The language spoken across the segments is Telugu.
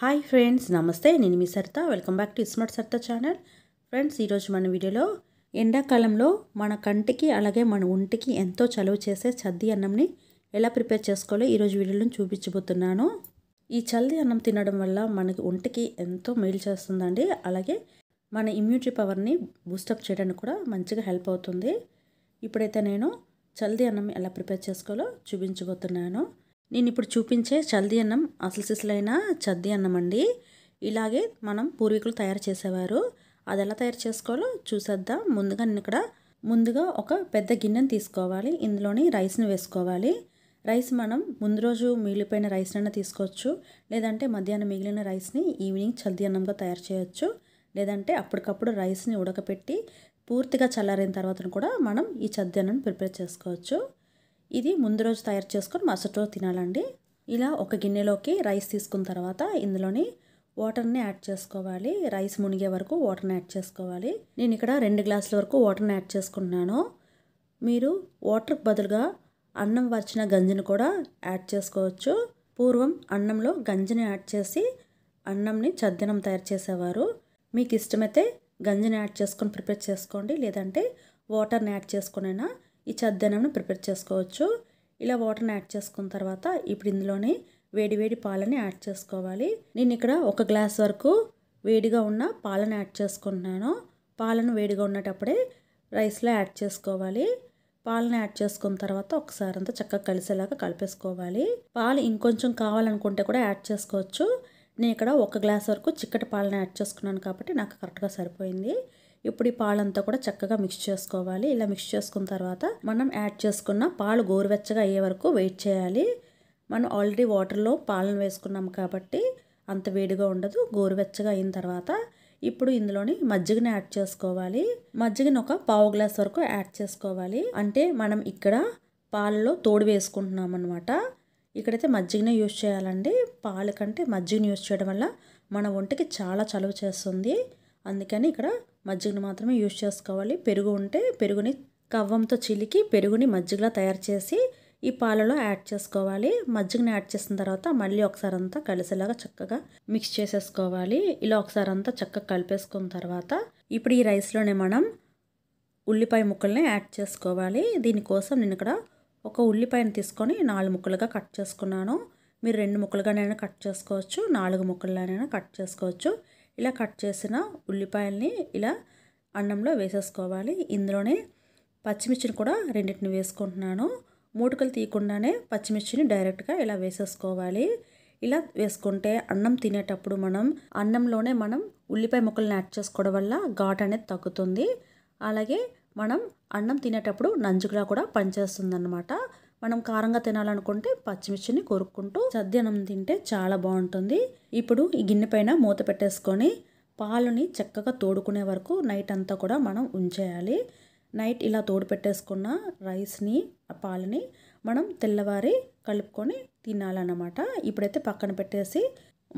హాయ్ ఫ్రెండ్స్, నమస్తే. నేను మీ Saritha. Welcome back to smart Saritha channel. Friends, ఈరోజు మన వీడియోలో ఎండాకాలంలో మన కంటికి అలాగే మన ఒంటికి ఎంతో చలువ చేసే చద్ది అన్నంని ఎలా ప్రిపేర్ చేసుకోవాలో ఈరోజు వీడియోలో చూపించబోతున్నాను. ఈ చల్ది అన్నం తినడం వల్ల మనకి ఒంటికి ఎంతో మేలు చేస్తుందండి. అలాగే మన ఇమ్యూనిటీ పవర్ని బూస్టప్ చేయడానికి కూడా మంచిగా హెల్ప్ అవుతుంది. ఇప్పుడైతే నేను చల్ది అన్నం ఎలా ప్రిపేర్ చేసుకోవాలో చూపించబోతున్నాను. నేను ఇప్పుడు చూపించే చల్ది అన్నం అసలు సిసలైన చద్ది అన్నం అండి. ఇలాగే మనం పూర్వీకులు తయారు చేసేవారు. అది ఎలా తయారు చేసుకోవాలో చూసేద్దాం. ముందుగా ఒక పెద్ద గిన్నెని తీసుకోవాలి. ఇందులోని రైస్ని వేసుకోవాలి. రైస్ మనం ముందు రోజు మిగిలిపోయిన రైస్నైనా తీసుకోవచ్చు, లేదంటే మధ్యాహ్నం మిగిలిన రైస్ని ఈవినింగ్ చల్ది అన్నంగా తయారు చేయొచ్చు, లేదంటే అప్పటికప్పుడు రైస్ని ఉడకపెట్టి పూర్తిగా చల్లారిన తర్వాత కూడా మనం ఈ చద్ది అన్నం ప్రిపేర్ చేసుకోవచ్చు. ఇది ముందు రోజు తయారు చేసుకొని మరుసటి రోజు తినాలండి. ఇలా ఒక గిన్నెలోకి రైస్ తీసుకున్న తర్వాత ఇందులోని వాటర్ని యాడ్ చేసుకోవాలి. రైస్ మునిగే వరకు వాటర్ని యాడ్ చేసుకోవాలి. నేను ఇక్కడ 2 గ్లాసుల వరకు వాటర్ని యాడ్ చేసుకుంటున్నాను. మీరు వాటర్కి బదులుగా అన్నం వచ్చిన గంజిని కూడా యాడ్ చేసుకోవచ్చు. పూర్వం అన్నంలో గంజిని యాడ్ చేసి అన్నంని చద్దన్నం తయారు చేసేవారు. మీకు ఇష్టమైతే గంజిని యాడ్ చేసుకొని ప్రిపేర్ చేసుకోండి, లేదంటే వాటర్ని యాడ్ చేసుకునైనా ఈ చద్దన్నంని ప్రిపేర్ చేసుకోవచ్చు. ఇలా వాటర్ని యాడ్ చేసుకున్న తర్వాత ఇప్పుడు ఇందులోని వేడి పాలని యాడ్ చేసుకోవాలి. నేను ఇక్కడ 1 గ్లాస్ వరకు వేడిగా ఉన్న పాలను యాడ్ చేసుకుంటున్నాను. పాలను వేడిగా ఉన్నటప్పుడే రైస్లో యాడ్ చేసుకోవాలి. పాలను యాడ్ చేసుకున్న తర్వాత ఒకసారి అంతా చక్కగా కలిసేలాగా కలిపేసుకోవాలి. పాలు ఇంకొంచెం కావాలనుకుంటే కూడా యాడ్ చేసుకోవచ్చు. నేను ఇక్కడ 1 గ్లాస్ వరకు చిక్కటి పాలను యాడ్ చేసుకున్నాను కాబట్టి నాకు కరెక్ట్గా సరిపోయింది. ఇప్పుడు ఈ పాలంతా కూడా చక్కగా మిక్స్ చేసుకోవాలి. ఇలా మిక్స్ చేసుకున్న తర్వాత మనం యాడ్ చేసుకున్న పాలు గోరువెచ్చగా అయ్యే వరకు వెయిట్ చేయాలి. మనం ఆల్రెడీ వాటర్లో పాలను వేసుకున్నాం కాబట్టి అంత వేడిగా ఉండదు. గోరువెచ్చగా అయిన తర్వాత ఇప్పుడు ఇందులోని మజ్జిగని యాడ్ చేసుకోవాలి. మజ్జిగని ఒక 1/2 గ్లాస్ వరకు యాడ్ చేసుకోవాలి. అంటే మనం ఇక్కడ పాలలో తోడు వేసుకుంటున్నాం అన్నమాట. ఇక్కడైతే మజ్జిగనే యూజ్ చేయాలండి. పాల కంటే మజ్జిగని యూజ్ చేయడం వల్ల మన ఒంటికి చాలా చలువ చేస్తుంది. అందుకని ఇక్కడ మజ్జిగని మాత్రమే యూజ్ చేసుకోవాలి. పెరుగు ఉంటే పెరుగుని కవ్వంతో చిలికి పెరుగుని మజ్జిగలా తయారు చేసి ఈ పాలలో యాడ్ చేసుకోవాలి. మజ్జిగని యాడ్ చేసిన తర్వాత మళ్ళీ ఒకసారి అంతా కలిసేలాగా చక్కగా మిక్స్ చేసేసుకోవాలి. ఇలా ఒకసారి అంతా చక్కగా కలిపేసుకున్న తర్వాత ఇప్పుడు ఈ రైస్లోనే మనం ఉల్లిపాయ ముక్కల్ని యాడ్ చేసుకోవాలి. దీనికోసం నేను ఇక్కడ ఒక ఉల్లిపాయను తీసుకొని 4 ముక్కలుగా కట్ చేసుకున్నాను. మీరు 2 ముక్కలుగానైనా కట్ చేసుకోవచ్చు, 4 ముక్కలుగానైనా కట్ చేసుకోవచ్చు. ఇలా కట్ చేసిన ఉల్లిపాయల్ని ఇలా అన్నంలో వేసేసుకోవాలి. ఇందులోనే పచ్చిమిర్చిని కూడా 2 వేసుకుంటున్నాను. మూటుకలు తీయకుండానే పచ్చిమిర్చిని డైరెక్ట్గా ఇలా వేసేసుకోవాలి. ఇలా వేసుకుంటే అన్నం తినేటప్పుడు అన్నంలోనే మనం ఉల్లిపాయ ముక్కల్ని యాడ్ చేసుకోవడం వల్ల ఘాట్ అనేది తగ్గుతుంది. అలాగే మనం అన్నం తినేటప్పుడు నంజుగా కూడా పనిచేస్తుంది అన్నమాట. మనం కారంగా తినాలనుకుంటే పచ్చిమిర్చిని కొరుక్కుంటూ చద్ది అన్నం తింటే చాలా బాగుంటుంది. ఇప్పుడు ఈ గిన్నె పైన మూత పెట్టేసుకొని పాలని చక్కగా తోడుకునే వరకు నైట్ అంతా కూడా మనం ఉంచేయాలి. నైట్ ఇలా తోడు పెట్టేసుకున్న రైస్ని పాలని మనం తెల్లవారి కలుపుకొని తినాలన్నమాట. ఇప్పుడైతే పక్కన పెట్టేసి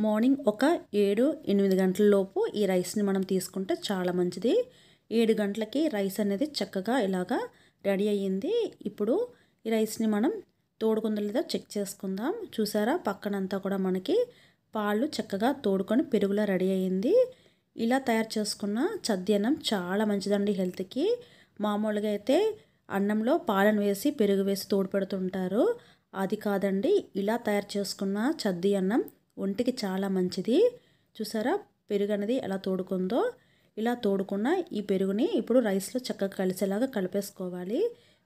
మార్నింగ్ ఒక 7-8 గంటల లోపు ఈ రైస్ని మనం తీసుకుంటే చాలా మంచిది. 7 గంటలకి రైస్ అనేది చక్కగా ఇలాగా రెడీ అయ్యింది. ఇప్పుడు ఈ రైస్ని మనం తోడుకుందో లేదో చెక్ చేసుకుందాం. చూసారా, పక్కనంతా కూడా మనకి పాలు చక్కగా తోడుకొని పెరుగులా రెడీ అయ్యింది. ఇలా తయారు చేసుకున్న చద్ది అన్నం చాలా మంచిదండి హెల్త్కి. మామూలుగా అయితే అన్నంలో పాలను వేసి పెరుగు వేసి తోడు పెడుతుంటారు. అది కాదండి, ఇలా తయారు చేసుకున్న చద్ది అన్నం ఒంటికి చాలా మంచిది. చూసారా పెరుగు అనేది ఎలా తోడుకుందో. ఇలా తోడుకున్న ఈ పెరుగుని ఇప్పుడు రైస్లో చక్కగా కలిసేలాగా కలిపేసుకోవాలి.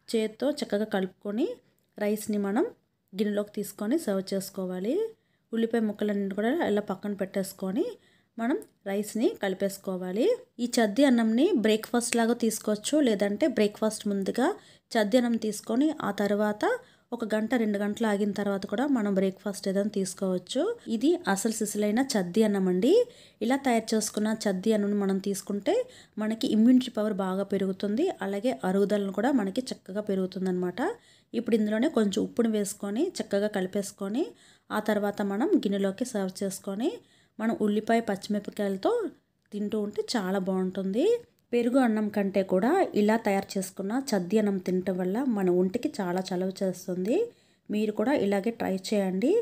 చేత్తో చక్కగా కలుపుకొని రైస్ని మనం గిన్నెలోకి తీసుకొని సర్వ్ చేసుకోవాలి. ఉల్లిపాయ ముక్కలన్నీ కూడా ఇలా పక్కన పెట్టేసుకొని మనం రైస్ని కలిపేసుకోవాలి. ఈ చద్ది అన్నంని బ్రేక్ఫాస్ట్ లాగా తీసుకోవచ్చు, లేదంటే బ్రేక్ఫాస్ట్ ముందుగా చద్ది అన్నం తీసుకొని ఆ తర్వాత 1 గంట 2 గంటలు ఆగిన తర్వాత కూడా మనం బ్రేక్ఫాస్ట్ ఏదైనా తీసుకోవచ్చు. ఇది అసలు సిసలైన చద్ది అన్నం అండి. ఇలా తయారు చేసుకున్న చద్ది అన్నం మనం తీసుకుంటే మనకి ఇమ్యూనిటీ పవర్ బాగా పెరుగుతుంది. అలాగే అరుగుదలను కూడా మనకి చక్కగా పెరుగుతుంది అనమాట. ఇప్పుడు ఇందులోనే కొంచెం ఉప్పుని వేసుకొని చక్కగా కలిపేసుకొని ఆ తర్వాత మనం గిన్నెలోకి సర్వ్ చేసుకొని మనం ఉల్లిపాయ పచ్చిమిరపకాయలతో తింటూ ఉంటే చాలా బాగుంటుంది. పెరుగు అన్నం కంటే కూడా ఇలా తయారు చేసుకున్న చద్ది అన్నం తినటం వల్ల మన ఒంటికి చాలా చలువ చేస్తుంది. మీరు కూడా ఇలాగే ట్రై చేయండి.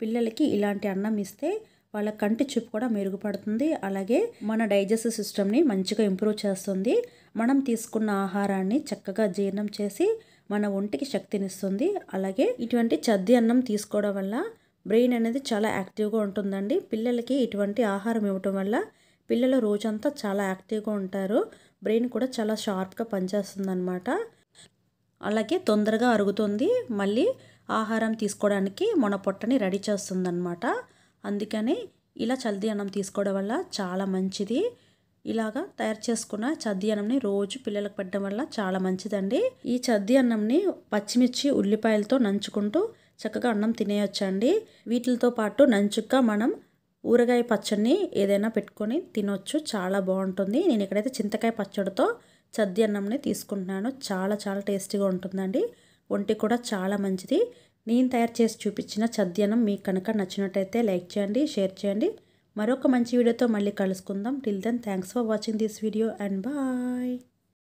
పిల్లలకి ఇలాంటి అన్నం ఇస్తే వాళ్ళ కంటి చూపు కూడా మెరుగుపడుతుంది. అలాగే మన డైజెస్టివ్ సిస్టమ్ని మంచిగా ఇంప్రూవ్ చేస్తుంది. మనం తీసుకున్న ఆహారాన్ని చక్కగా జీర్ణం చేసి మన ఒంటికి శక్తినిస్తుంది. అలాగే ఇటువంటి చద్ది అన్నం తీసుకోవడం వల్ల బ్రెయిన్ అనేది చాలా యాక్టివ్గా ఉంటుందండి. పిల్లలకి ఇటువంటి ఆహారం ఇవ్వటం వల్ల పిల్లలు రోజంతా చాలా యాక్టివ్గా ఉంటారు. బ్రెయిన్ కూడా చాలా షార్ప్గా పనిచేస్తుంది అన్నమాట. అలాగే తొందరగా అరుగుతుంది. మళ్ళీ ఆహారం తీసుకోవడానికి మన పొట్టని రెడీ చేస్తుందన్నమాట. అందుకని ఇలా చద్ది అన్నం తీసుకోవడం వల్ల చాలా మంచిది. ఇలాగా తయారు చేసుకున్న చద్ది అన్నంని రోజు పిల్లలకు పెట్టడం వల్ల చాలా మంచిదండి. ఈ చద్ది అన్నంని పచ్చిమిర్చి ఉల్లిపాయలతో నంచుకుంటూ చక్కగా అన్నం తినేయొచ్చండి. వీటితో పాటు నంచుగా మనం ఊరగాయ పచ్చడిని ఏదైనా పెట్టుకొని తినొచ్చు. చాలా బాగుంటుంది. నేను ఇక్కడైతే చింతకాయ పచ్చడితో చద్ది అన్నంని తీసుకుంటున్నాను. చాలా చాలా టేస్టీగా ఉంటుందండి. ఒంటికి కూడా చాలా మంచిది. నేను తయారు చేసి చూపించిన చద్ది అన్నం మీకు కనుక నచ్చినట్టయితే లైక్ చేయండి, షేర్ చేయండి. మరొక మంచి వీడియోతో మళ్ళీ కలుసుకుందాం. Till then thanks for watching this video and bye.